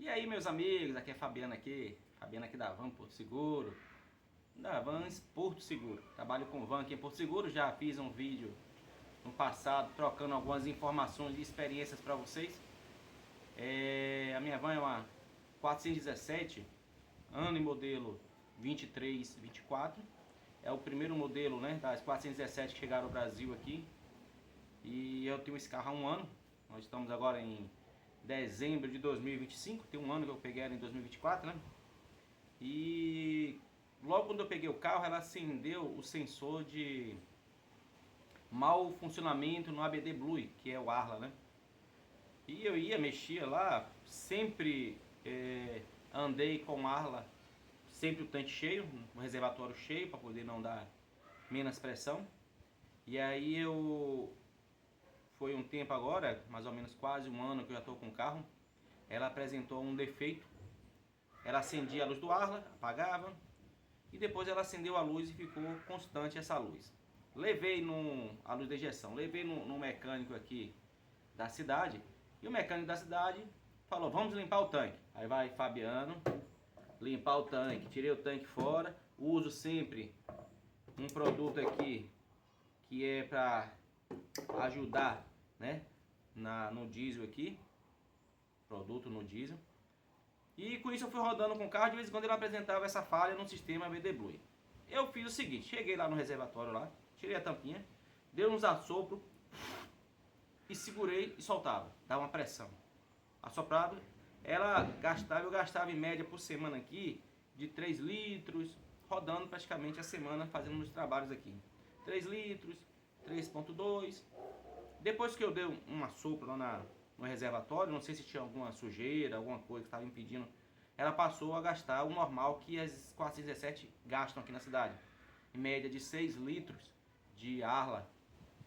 E aí, meus amigos, aqui é Fabiano aqui da Van Porto Seguro, da Vans Porto Seguro. Trabalho com van aqui em Porto Seguro, já fiz um vídeo no passado trocando algumas informações e experiências para vocês. A minha van é uma 417, ano e modelo 23, 24. É o primeiro modelo, né, das 417 que chegaram ao Brasil aqui. E eu tenho esse carro há um ano. Nós estamos agora em dezembro de 2025, tem um ano que eu peguei ela em 2024, né? E logo quando eu peguei o carro, ela acendeu o sensor de mau funcionamento no ABD Blue, que é o Arla, né? E eu mexia lá, sempre andei com Arla, sempre o tanque cheio, o reservatório cheio, para poder não dar menos pressão. E aí foi um tempo agora, mais ou menos quase um ano que eu já estou com o carro, ela apresentou um defeito. Ela acendia a luz do Arla, apagava, e depois ela acendeu a luz e ficou constante essa luz. Levei a luz de ejeção, levei no mecânico aqui da cidade, e o mecânico da cidade falou, vamos limpar o tanque. Aí vai Fabiano limpar o tanque, tirei o tanque fora, uso sempre um produto aqui que é para ajudar, né, no diesel aqui, produto no diesel. E com isso eu fui rodando com o carro, de vez em quando ele apresentava essa falha no sistema ABD Blue. Eu fiz o seguinte, cheguei lá no reservatório lá, tirei a tampinha, dei uns assopros e segurei e soltava, dava uma pressão. Assoprado, eu gastava em média por semana aqui de 3 litros, rodando praticamente a semana, fazendo meus trabalhos aqui. 3 litros, 3,2. Depois que eu dei um assopro lá no reservatório, não sei se tinha alguma sujeira, alguma coisa que estava impedindo, ela passou a gastar o normal que as 417 gastam aqui na cidade, em média de 6 litros de Arla,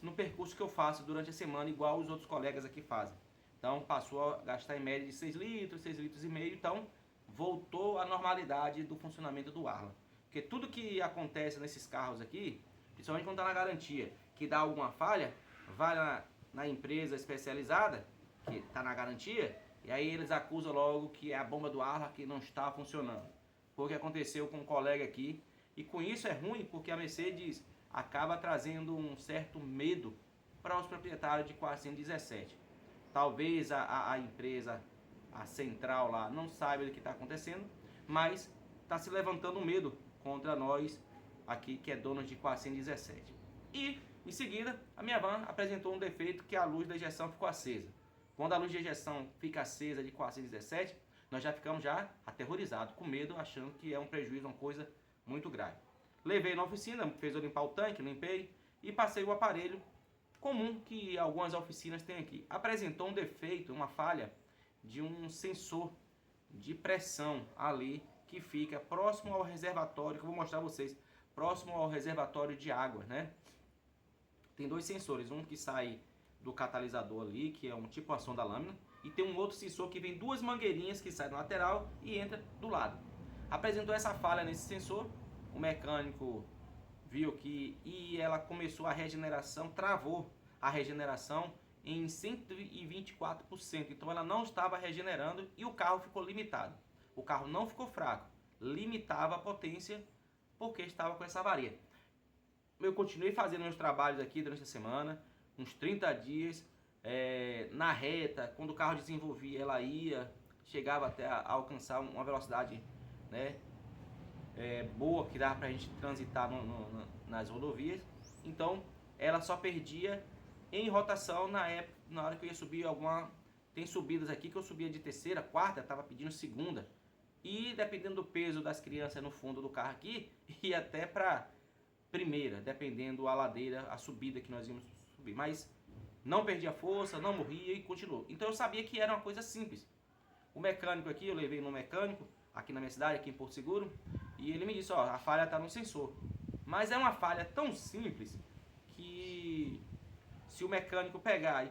no percurso que eu faço durante a semana, igual os outros colegas aqui fazem. Então passou a gastar em média de 6 litros, 6 litros e meio, então voltou à normalidade do funcionamento do Arla. Porque tudo que acontece nesses carros aqui, principalmente quando está na garantia, que dá alguma falha, vai na empresa especializada, que está na garantia, e aí eles acusam logo que é a bomba do Arla que não está funcionando. Foi o que aconteceu com um colega aqui, e com isso é ruim porque a Mercedes acaba trazendo um certo medo para os proprietários de 417. Talvez a empresa, a central lá, não saiba do que está acontecendo, mas está se levantando um medo contra nós aqui que é donos de 417. E em seguida a minha van apresentou um defeito, que a luz da ejeção ficou acesa. Quando a luz de ejeção fica acesa de 417, nós já ficamos aterrorizados, com medo, achando que é um prejuízo, uma coisa muito grave. Levei na oficina, fez eu limpar o tanque, limpei e passei o aparelho comum que algumas oficinas têm aqui. Apresentou um defeito, uma falha de um sensor de pressão ali que fica próximo ao reservatório, que eu vou mostrar a vocês, próximo ao reservatório de água, né? Tem dois sensores, um que sai do catalisador ali, que é um tipo uma sonda lâmina, e tem um outro sensor que vem duas mangueirinhas que saem na lateral e entra do lado. Apresentou essa falha nesse sensor, o mecânico viu que ela começou a regeneração, travou a regeneração em 124%, então ela não estava regenerando e o carro ficou limitado. O carro não ficou fraco, limitava a potência porque estava com essa avaria. Eu continuei fazendo meus trabalhos aqui durante a semana, uns 30 dias, na reta, quando o carro desenvolvia, ela chegava até a alcançar uma velocidade, né, boa, que dava pra gente transitar nas rodovias. Então ela só perdia em rotação na hora que eu ia subir tem subidas aqui que eu subia de terceira, quarta, estava pedindo segunda, e dependendo do peso das crianças no fundo do carro aqui, ia até para primeira, dependendo a ladeira, a subida que nós íamos subir. Mas não perdia força, não morria e continuou. Então eu sabia que era uma coisa simples. O mecânico aqui, eu levei no mecânico aqui na minha cidade, aqui em Porto Seguro, e ele me disse, ó, a falha está no sensor. Mas é uma falha tão simples que se o mecânico pegar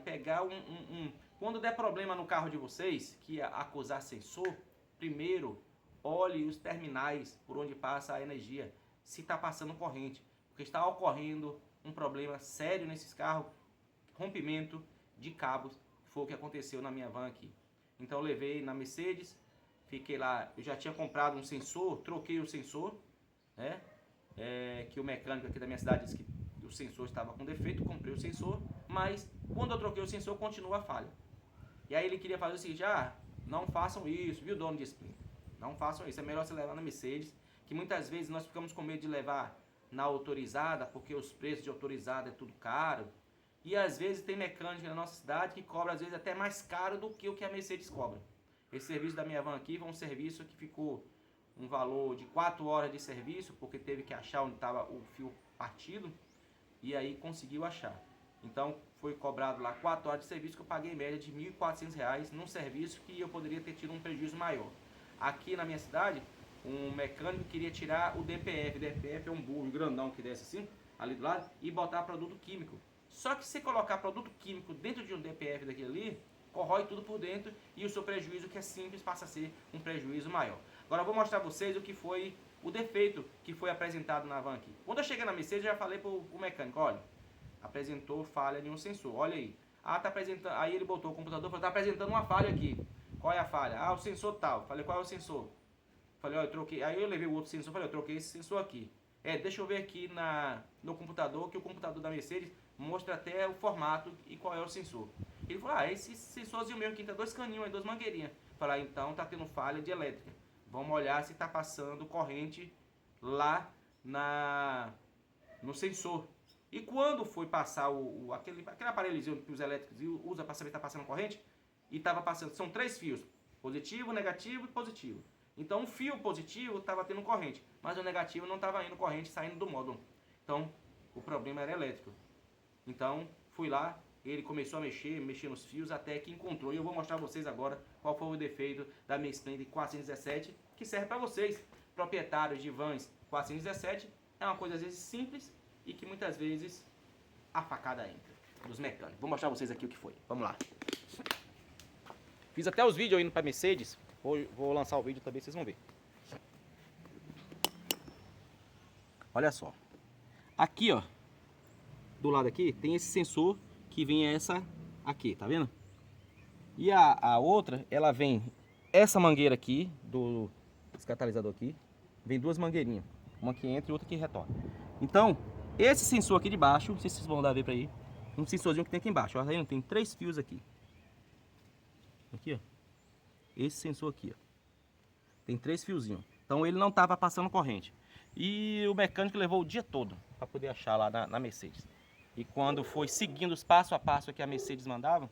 quando der problema no carro de vocês, que acusar sensor, primeiro olhe os terminais por onde passa a energia, se está passando corrente, porque está ocorrendo um problema sério nesses carros, rompimento de cabos, foi o que aconteceu na minha van aqui. Então eu levei na Mercedes, Fiquei lá, eu já tinha comprado um sensor, troquei o sensor, né? Que o mecânico aqui da minha cidade disse que o sensor estava com defeito, comprei o sensor, mas quando eu troquei o sensor continua a falha. E aí ele queria fazer o seguinte, não façam isso, viu, dono de Splinter? Não façam isso, é melhor você levar na Mercedes, que muitas vezes nós ficamos com medo de levar na autorizada, porque os preços de autorizada é tudo caro. E às vezes tem mecânica na nossa cidade que cobra às vezes até mais caro do que o que a Mercedes cobra. Esse serviço da minha van aqui foi um serviço que ficou um valor de 4 horas de serviço, porque teve que achar onde estava o fio partido, e aí conseguiu achar. Então foi cobrado lá 4 horas de serviço, que eu paguei em média de R$ 1.400 num serviço que eu poderia ter tido um prejuízo maior. Aqui na minha cidade, um mecânico queria tirar o DPF. O DPF é um burro grandão que desce assim, ali do lado, e botar produto químico. Só que se colocar produto químico dentro de um DPF daquele ali, corrói tudo por dentro e o seu prejuízo, que é simples, passa a ser um prejuízo maior. Agora eu vou mostrar a vocês o que foi o defeito que foi apresentado na van aqui. Quando eu cheguei na Mercedes, eu já falei pro mecânico, olha, apresentou falha em um sensor, olha aí. Tá apresentando, aí ele botou o computador e falou, tá apresentando uma falha aqui. Qual é a falha? O sensor tal. Falei, qual é o sensor? Falei, eu troquei. Aí eu levei o outro sensor, falei, eu troquei esse sensor aqui. Deixa eu ver aqui no computador, que o computador da Mercedes mostra até o formato e qual é o sensor. Ele falou, esse sensorzinho mesmo aqui, tá 2 caninhos aí, 2 mangueirinhas. Falei, então tá tendo falha de elétrica. Vamos olhar se tá passando corrente lá no sensor. E quando foi passar aquele aparelhozinho que os elétricos usam para saber se tá passando corrente, e estava passando, são 3 fios, positivo, negativo e positivo. Então o fio positivo estava tendo corrente, mas o negativo não estava indo corrente saindo do módulo. Então o problema era elétrico. Então fui lá, ele começou a mexer nos fios até que encontrou. E eu vou mostrar a vocês agora qual foi o defeito da minha Splendid 417, que serve para vocês, proprietários de vans 417. É uma coisa às vezes simples e que muitas vezes a facada entra dos mecânicos. Vou mostrar a vocês aqui o que foi. Vamos lá. Fiz até os vídeos indo para Mercedes. Vou lançar o vídeo também, vocês vão ver. Olha só. Aqui, ó. Do lado aqui, tem esse sensor que vem essa aqui, tá vendo? E a outra, ela vem essa mangueira aqui, esse catalisador aqui. Vem 2 mangueirinhas. Uma que entra e outra que retorna. Então, esse sensor aqui de baixo, não sei se vocês vão dar a ver pra aí. Um sensorzinho que tem aqui embaixo. Ó, tá vendo? Tem 3 fios aqui. Aqui, ó. Esse sensor aqui, ó. Tem 3 fiozinhos. Então ele não estava passando corrente. E o mecânico levou o dia todo para poder achar lá na Mercedes. E quando foi seguindo os passo a passo que a Mercedes mandava,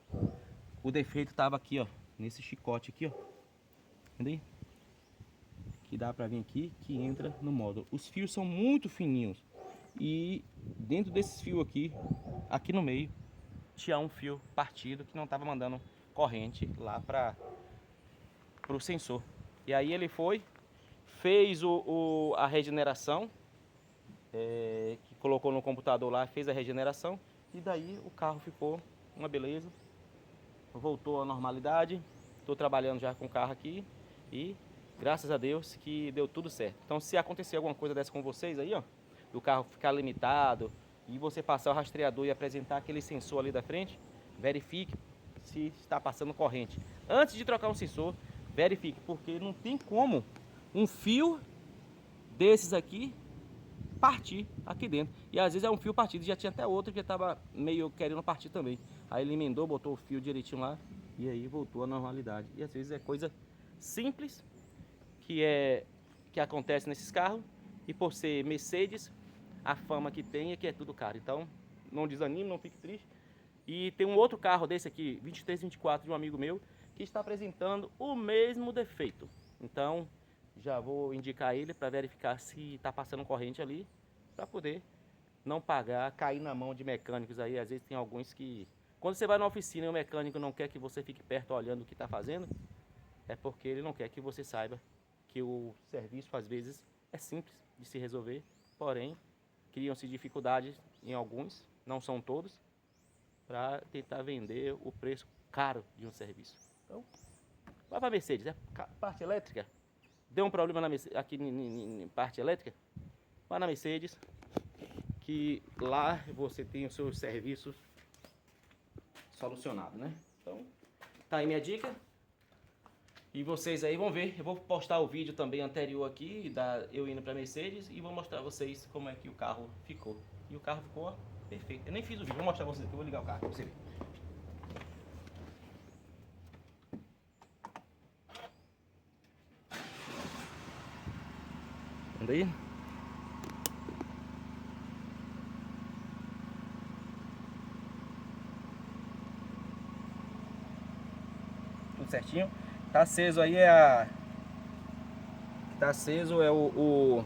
o defeito estava aqui, ó. Nesse chicote aqui, ó. Entendeu? Que dá para vir aqui, que entra no módulo. Os fios são muito fininhos. E dentro desses fios aqui no meio, tinha um fio partido que não estava mandando corrente lá para o sensor. E aí ele fez a regeneração, que colocou no computador lá, fez a regeneração, e daí o carro ficou uma beleza, voltou à normalidade. Estou trabalhando já com o carro aqui e graças a Deus que deu tudo certo. Então se acontecer alguma coisa dessa com vocês aí, ó, do carro ficar limitado e você passar o rastreador e apresentar aquele sensor ali da frente, verifique se está passando corrente. Antes de trocar um sensor, verifique, porque não tem como um fio desses aqui partir aqui dentro. E às vezes é um fio partido, já tinha até outro que estava meio querendo partir também. Aí ele emendou, botou o fio direitinho lá e aí voltou à normalidade. E às vezes é coisa simples que acontece nesses carros, e por ser Mercedes, a fama que tem é que é tudo caro. Então não desanime, não fique triste. E tem um outro carro desse aqui, 2324, de um amigo meu, que está apresentando o mesmo defeito. Então já vou indicar ele para verificar se está passando corrente ali, para poder não pagar, cair na mão de mecânicos aí. Às vezes tem alguns que, quando você vai na oficina e o mecânico não quer que você fique perto olhando o que está fazendo, é porque ele não quer que você saiba que o serviço às vezes é simples de se resolver, porém criam-se dificuldades em alguns, não são todos, para tentar vender o preço caro de um serviço. Então, vai para a Mercedes, parte elétrica, deu um problema aqui em parte elétrica, vai na Mercedes, que lá você tem os seus serviços solucionados, né? Então, tá aí minha dica. E vocês aí vão ver, eu vou postar o vídeo também anterior aqui, eu indo pra Mercedes, e vou mostrar a vocês como é que o carro ficou. E o carro ficou perfeito. Eu nem fiz o vídeo, vou mostrar pra vocês aqui, eu vou ligar o carro pra você ver. Vendo aí? Tudo certinho. Tá aceso aí tá aceso é o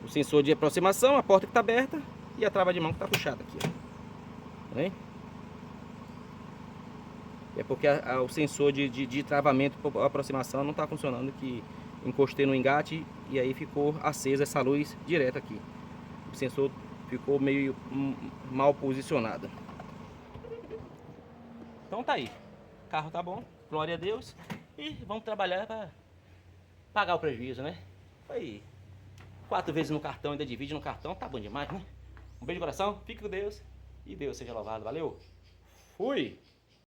sensor de aproximação, a porta que tá aberta e a trava de mão que tá puxada aqui, ó. Tá vendo? É porque o sensor de travamento por aproximação não tá funcionando, que encostei no engate e aí ficou acesa essa luz direto aqui. O sensor ficou meio mal posicionado. Então tá aí. O carro tá bom, glória a Deus. E vamos trabalhar para pagar o prejuízo, né? Foi 4 vezes no cartão, ainda divide no cartão, tá bom demais, né? Um beijo de coração, fique com Deus e Deus seja louvado. Valeu! Fui!